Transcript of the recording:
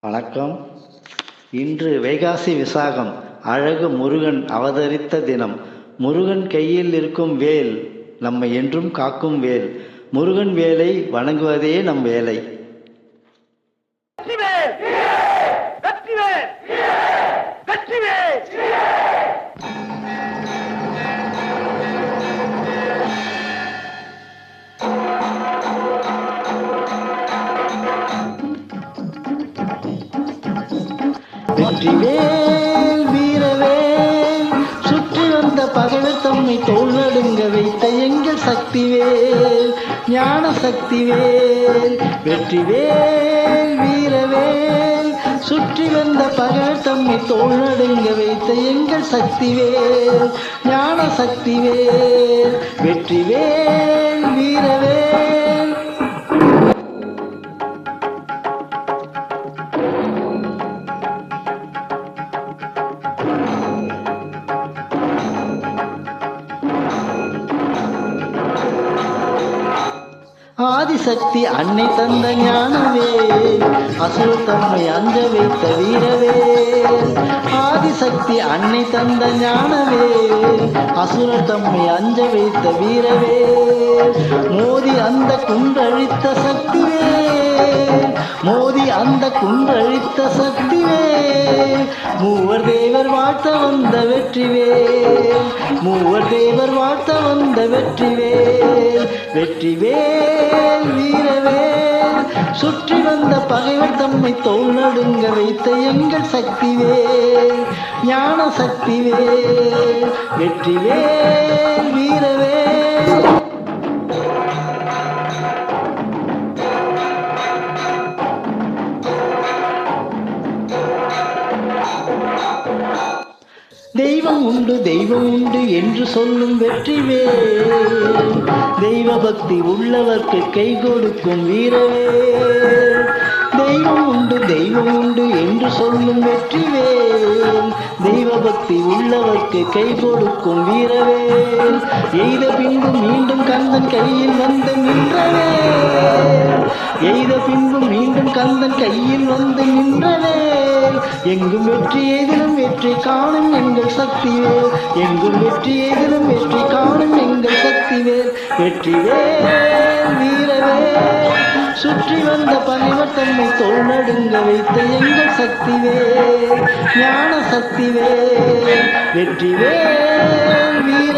வணக்கம். இன்று வைகாசி விசாகம், அழகு முருகன் அவதரித்த தினம். முருகன் கையில் இருக்கும் வேல் நம்மை என்றும் காக்கும் வேல். முருகன் வேலை வணங்குவதே நம் வேலை. வெற்றிவேல் வீரவேல், சுற்றி வந்த பகைவர் தம்மை தோள் நடுங்க வைத்த எங்கள் சக்திவேல், ஞான சக்திவேல். வெற்றிவேல் வீரவேல், சுற்றி வந்த பகைவர் தம்மை தோள் நடுங்க வைத்த எங்கள் சக்திவேல், ஞான சக்திவேல். வெற்றிவேல் வீரவேல். ஆதிசக்தி அன்னை தந்த ஞானவே, அசுரர் தம்மை அஞ்ச வைத்த வீரவே. ஆதிசக்தி அன்னை தந்த ஞானவே, அசுரர் தம்மை அஞ்ச வைத்த வீரவே. மோதி அந்த குன்றழித்த சக்திவே, மோதி அந்த குன்றழித்த சக்திவே. மூவர் தேவர் வாழ்த்த வந்த வெற்றிவேல், மூவர் தேவர் வாழ்த்த வந்த வெற்றிவேல். வெற்றிவேல் வீரவேல், சுற்றி வந்த பகைவர் தம்மை தோள் நடுங்க வைத்த எங்கள் சக்திவேல், ஞான சக்திவேல். வெற்றிவேல் வீரவேல். தெய்வம் உண்டு தெய்வம் உண்டு என்று சொல்லும் வெற்றிவேல், தெய்வ பக்தி உள்ளவர்க்கு கை கொடுக்கும் வீரவேல். தெய்வம் உண்டு தெய்வம் உண்டு என்று சொல்லும் வெற்றிவேல், தெய்வ பக்தி உள்ளவர்க்கு கை கொடுக்கும் வீரவேல். எய்த பின்பு மீண்டும் கந்தன் கையில் வந்து நின்றவேல், எய்த பின்பு மீண்டும் கந்தன் கையில் வந்து நின்றவேல். எங்கும் வெற்றி எதிலும் வெற்றி காணும் எங்கள் சக்திவேல், எங்கும் வெற்றி எதிலும் வெற்றி காணும் எங்கள் சக்திவேல். வெற்றிவேல் வீரவேல், சுற்றி வந்த பகைவர் தம்மை தோள் நடுங்க வைத்த எங்கள் சக்திவேல், ஞான சக்திவேல். வெற்றிவேல் வீர